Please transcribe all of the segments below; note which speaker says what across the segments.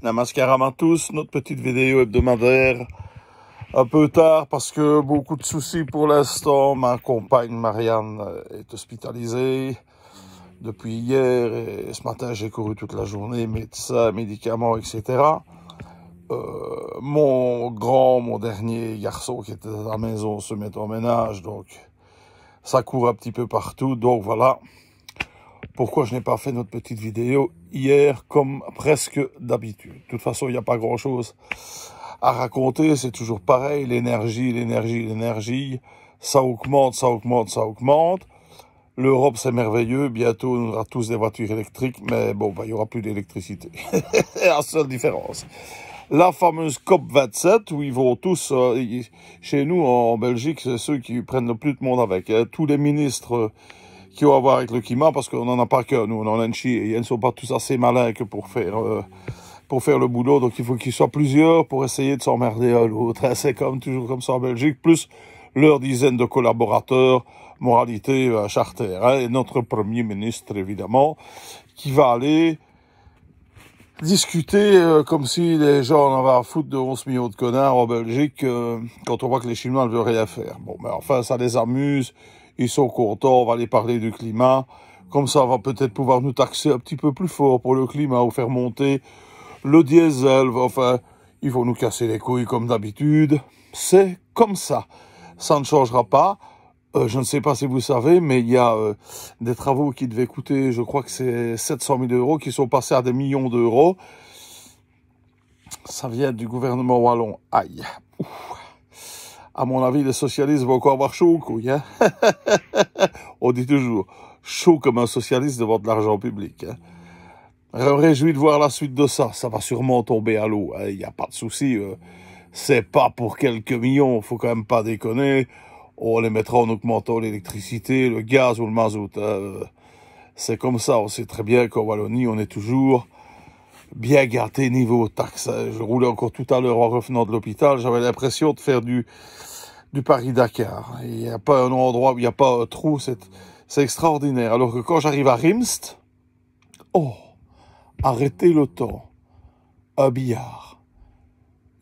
Speaker 1: Namaskaram à tous, notre petite vidéo hebdomadaire. Un peu tard parce que beaucoup de soucis pour l'instant. Ma compagne Marianne est hospitalisée depuis hier et ce matin j'ai couru toute la journée, médecins, médicaments, etc. Mon dernier garçon qui était à la maison se met en ménage, donc ça court un petit peu partout. Donc voilà pourquoi je n'ai pas fait notre petite vidéo hier comme presque d'habitude. De toute façon, il n'y a pas grand-chose à raconter, c'est toujours pareil, l'énergie, ça augmente. L'Europe, c'est merveilleux, bientôt on aura tous des voitures électriques, mais bon, il n'y aura plus d'électricité. C'est la seule différence. La fameuse COP27, où ils vont tous, chez nous en Belgique, c'est ceux qui prennent le plus de monde avec, hein. Tous les ministres qui ont à voir avec le climat, parce qu'on n'en a pas qu'un, nous on en a une chier, et ils ne sont pas tous assez malins que pour faire le boulot, donc il faut qu'ils soient plusieurs pour essayer de s'emmerder à l'autre. C'est toujours comme ça en Belgique, plus leurs dizaines de collaborateurs, moralité charter, hein, et notre Premier ministre évidemment, qui va aller discuter comme si les gens en avaient à foutre de 11 millions de connards en Belgique, quand on voit que les Chinois ne veulent rien faire. Bon, mais enfin, ça les amuse, ils sont contents, on va aller parler du climat, comme ça on va peut-être pouvoir nous taxer un petit peu plus fort pour le climat, ou faire monter le diesel, enfin, ils vont nous casser les couilles comme d'habitude. C'est comme ça. Ça ne changera pas. Je ne sais pas si vous savez, mais il y a des travaux qui devaient coûter, je crois que c'est 700 000 euros, qui sont passés à des millions d'euros. Ça vient du gouvernement wallon. Aïe. Ouf. À mon avis, les socialistes vont encore avoir chaud aux couilles. Hein. On dit toujours, chaud comme un socialiste devant de l'argent public. Hein. Je me réjouis de voir la suite de ça. Ça va sûrement tomber à l'eau. Il n'y a pas de souci. C'est pas pour quelques millions. Faut quand même pas déconner. On les mettra en augmentant l'électricité, le gaz ou le mazout. C'est comme ça. On sait très bien qu'en Wallonie, on est toujours bien gâté niveau taxes. Je roulais encore tout à l'heure en revenant de l'hôpital. J'avais l'impression de faire du Paris-Dakar. Il n'y a pas un endroit où il n'y a pas un trou. C'est extraordinaire. Alors que quand j'arrive à Rimst, arrêtez le temps. Un billard.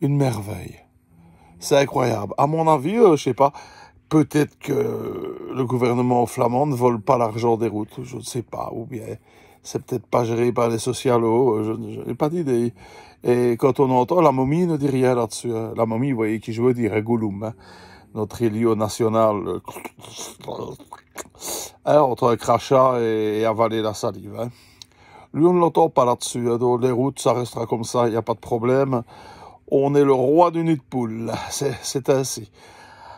Speaker 1: Une merveille. C'est incroyable. À mon avis, je sais pas, peut-être que le gouvernement flamand ne vole pas l'argent des routes. Je ne sais pas. Ou bien c'est peut-être pas géré par les socialos. Je n'ai pas d'idée. Et quand on entend, la momie ne dit rien là-dessus. Hein. La momie, vous voyez qui je veux dire, Gollum. Hein. Notre hélios national. Entre un crachat et avaler la salive. Hein. Lui, on ne l'entend pas là-dessus. Hein. Donc, les routes, ça restera comme ça, il n'y a pas de problème. On est le roi du nid de poule. C'est ainsi.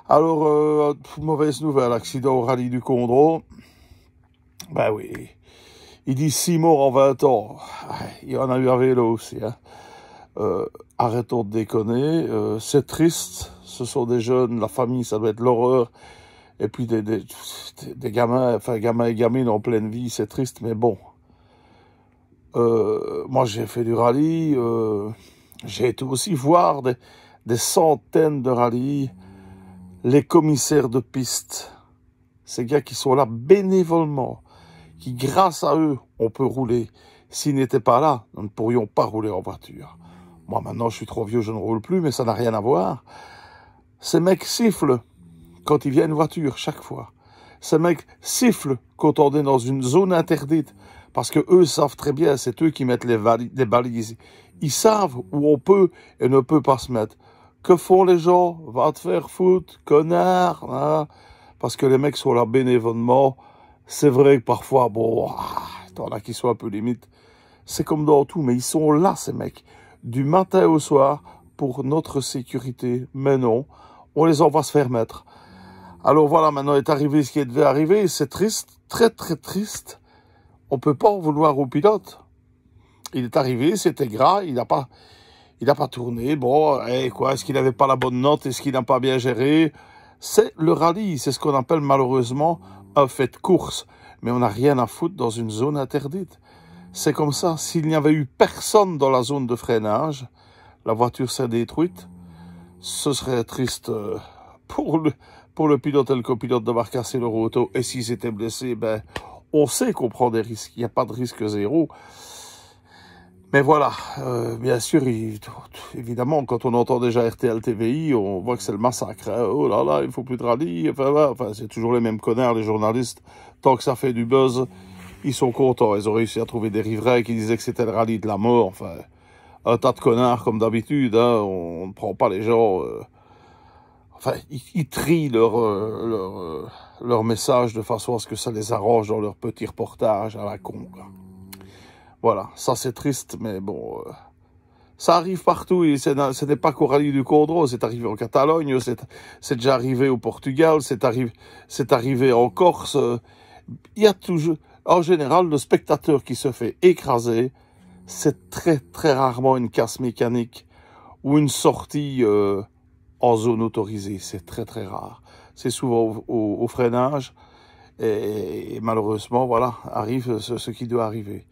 Speaker 1: Alors, mauvaise nouvelle, accident au rallye du Condro. Ben oui. Il dit 6 morts en 20 ans. Il y en a eu à vélo aussi. Hein. Arrêtons de déconner. C'est triste. Ce sont des jeunes, la famille, ça doit être l'horreur. Et puis des gamins, enfin gamins et gamines en pleine vie, c'est triste, mais bon. Moi, j'ai fait du rallye. J'ai été aussi voir des centaines de rallyes. Les commissaires de piste, ces gars qui sont là bénévolement, qui grâce à eux, on peut rouler. S'ils n'étaient pas là, nous ne pourrions pas rouler en voiture. Moi, maintenant, je suis trop vieux, je ne roule plus, mais ça n'a rien à voir. Ces mecs sifflent quand il vient une voiture, chaque fois. Ces mecs sifflent quand on est dans une zone interdite, parce que eux savent très bien, c'est eux qui mettent les balises. Ils savent où on peut et ne peut pas se mettre. Que font les gens? Va te faire foutre, connard, hein? Parce que les mecs sont là bénévolement. C'est vrai que parfois, bon, t'en as qui sont un peu limite. C'est comme dans tout, mais ils sont là, ces mecs, du matin au soir, pour notre sécurité. Mais non, on les envoie se faire mettre. Alors voilà, maintenant est arrivé ce qui devait arriver. C'est triste, très très triste. On peut pas en vouloir au pilote. Il est arrivé, c'était gras, il n'a pas tourné. Bon, est-ce qu'il n'avait pas la bonne note? Est-ce qu'il n'a pas bien géré? C'est le rallye, c'est ce qu'on appelle malheureusement un fait de course. Mais on n'a rien à foutre dans une zone interdite. C'est comme ça. S'il n'y avait eu personne dans la zone de freinage, la voiture serait détruite. Ce serait triste pour le pilote et le copilote d'avoir cassé leur auto. Et s'ils étaient blessés, ben, on sait qu'on prend des risques. Il n'y a pas de risque zéro. Mais voilà, bien sûr, évidemment, quand on entend déjà RTL TVI, on voit que c'est le massacre. Hein. Oh là là, il faut plus de rallye. Enfin, c'est toujours les mêmes connards, les journalistes. Tant que ça fait du buzz, ils sont contents. Ils ont réussi à trouver des riverains qui disaient que c'était le rallye de la mort. Enfin, un tas de connards comme d'habitude. Hein. On ne prend pas les gens... Enfin, ils trient leur message de façon à ce que ça les arrange dans leur petit reportage à la con. Quoi. Voilà, ça c'est triste, mais bon... ça arrive partout, et ce n'est pas qu'au rallye du Condro, c'est arrivé en Catalogne, c'est déjà arrivé au Portugal, c'est arrivé en Corse. Il y a toujours... En général, le spectateur qui se fait écraser, c'est très très rarement une casse mécanique ou une sortie en zone autorisée. C'est très très rare. C'est souvent au freinage et malheureusement, voilà, arrive ce qui doit arriver.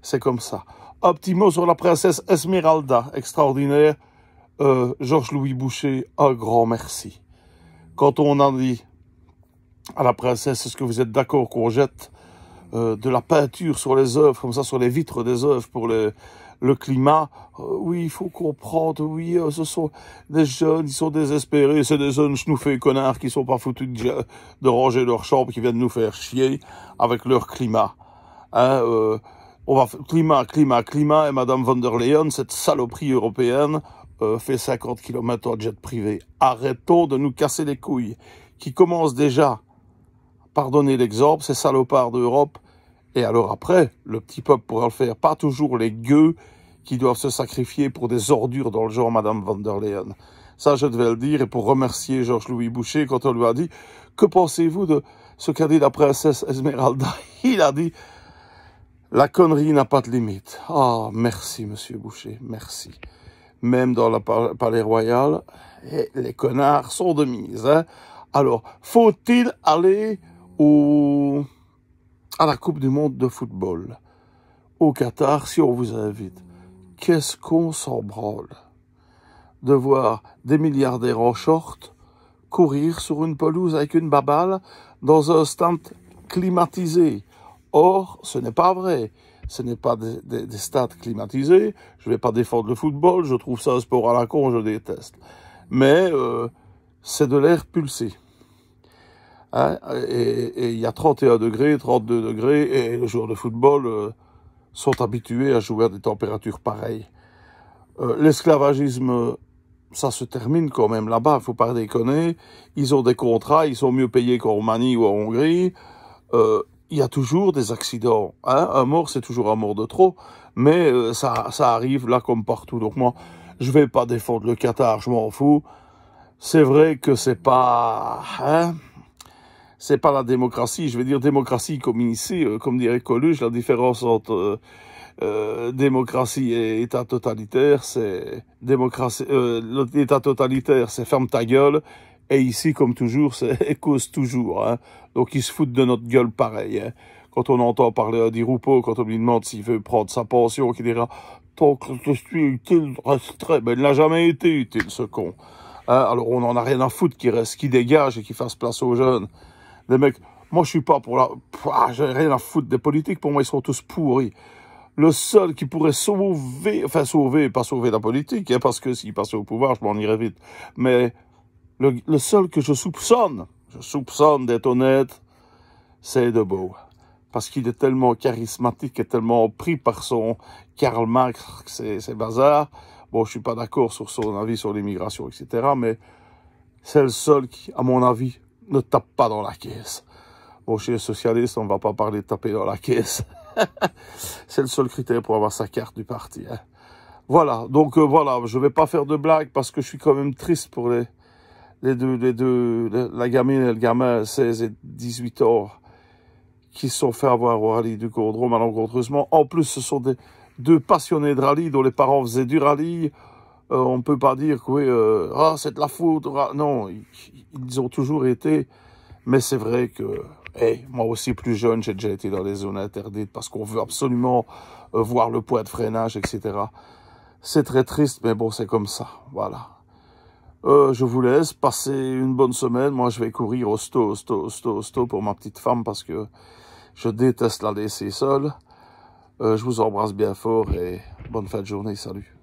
Speaker 1: C'est comme ça. Un petit mot sur la princesse Esmeralda, extraordinaire. Georges-Louis Boucher, un grand merci. Quand on a dit à la princesse, est-ce que vous êtes d'accord qu'on jette de la peinture sur les œuvres, comme ça, sur les vitres des œuvres pour le climat? Oui, il faut comprendre, oui, ce sont des jeunes, ils sont désespérés, c'est des jeunes schnoufés connards qui sont pas foutus de ranger leur chambre, qui viennent nous faire chier avec leur climat. Hein, on va climat, et Madame von der Leyen, cette saloperie européenne, fait 50 km en jet privé. Arrêtons de nous casser les couilles. Qui commence déjà par donner l'exemple, ces salopards d'Europe, et alors après, le petit peuple pourra le faire. Pas toujours les gueux qui doivent se sacrifier pour des ordures dans le genre Madame von der Leyen. Ça, je devais le dire, et pour remercier Georges-Louis Boucher, quand on lui a dit, que pensez-vous de ce qu'a dit la princesse Esmeralda? Il a dit, la connerie n'a pas de limite. Ah, merci, monsieur Boucher, merci. Même dans le palais royal, les connards sont de mise. Hein. Alors, faut-il aller à la Coupe du Monde de football, au Qatar, si on vous invite? Qu'est-ce qu'on s'en branle de voir des milliardaires en short courir sur une pelouse avec une baballe dans un stand climatisé. Or, ce n'est pas vrai. Ce n'est pas des stades climatisés. Je ne vais pas défendre le football. Je trouve ça un sport à la con, je déteste. Mais c'est de l'air pulsé. Hein? Et il y a 31 degrés, 32 degrés, et les joueurs de football sont habitués à jouer à des températures pareilles. L'esclavagisme, ça se termine quand même là-bas, il ne faut pas déconner. Ils ont des contrats, ils sont mieux payés qu'en Roumanie ou en Hongrie. Il y a toujours des accidents. Hein? Un mort, c'est toujours un mort de trop. Mais ça arrive là comme partout. Donc moi, je vais pas défendre le Qatar, je m'en fous. C'est vrai que c'est pas... Hein? C'est pas la démocratie. Je vais dire démocratie comme ici, comme dirait Coluche. La différence entre démocratie et État totalitaire, c'est... L'État totalitaire, c'est ferme ta gueule. Et ici, comme toujours, c'est cause toujours. Hein. Donc, ils se foutent de notre gueule pareil. Hein. Quand on entend parler à Di Rupo, quand on lui demande s'il veut prendre sa pension, qu'il dira « Tant que je suis utile, je resterai. » Ben, il n'a jamais été utile, ce con. Hein. Alors, on n'en a rien à foutre qu'il reste, qu'il dégage et qu'il fasse place aux jeunes. Les mecs, moi, je suis pas pour la... j'ai rien à foutre des politiques. Pour moi, ils sont tous pourris. Le seul qui pourrait sauver... Enfin, pas sauver la politique, hein, parce que s'il passait au pouvoir, je m'en irais vite. Mais... Le seul que je soupçonne d'être honnête, c'est Debout. Parce qu'il est tellement charismatique et tellement pris par son Karl Marx, ses bazars. Bon, je suis pas d'accord sur son avis sur l'immigration, etc. Mais c'est le seul qui, à mon avis, ne tape pas dans la caisse. Bon, chez les socialistes, on ne va pas parler de taper dans la caisse. C'est le seul critère pour avoir sa carte du parti. Hein. Voilà, donc voilà, je vais pas faire de blagues parce que je suis quand même triste pour la gamine et le gamin, 16 et 18 ans, qui se sont fait avoir au rallye du Condro, malencontreusement. En plus, ce sont deux passionnés de rallye, dont les parents faisaient du rallye. On ne peut pas dire que oui, c'est de la faute. Non, ils ont toujours été. Mais c'est vrai que, moi aussi, plus jeune, j'ai déjà été dans les zones interdites parce qu'on veut absolument voir le poids de freinage, etc. C'est très triste, mais bon, c'est comme ça. Voilà. Je vous laisse passer une bonne semaine. Moi, je vais courir au sto pour ma petite femme parce que je déteste la laisser seule. Je vous embrasse bien fort et bonne bonne fin de journée, salut.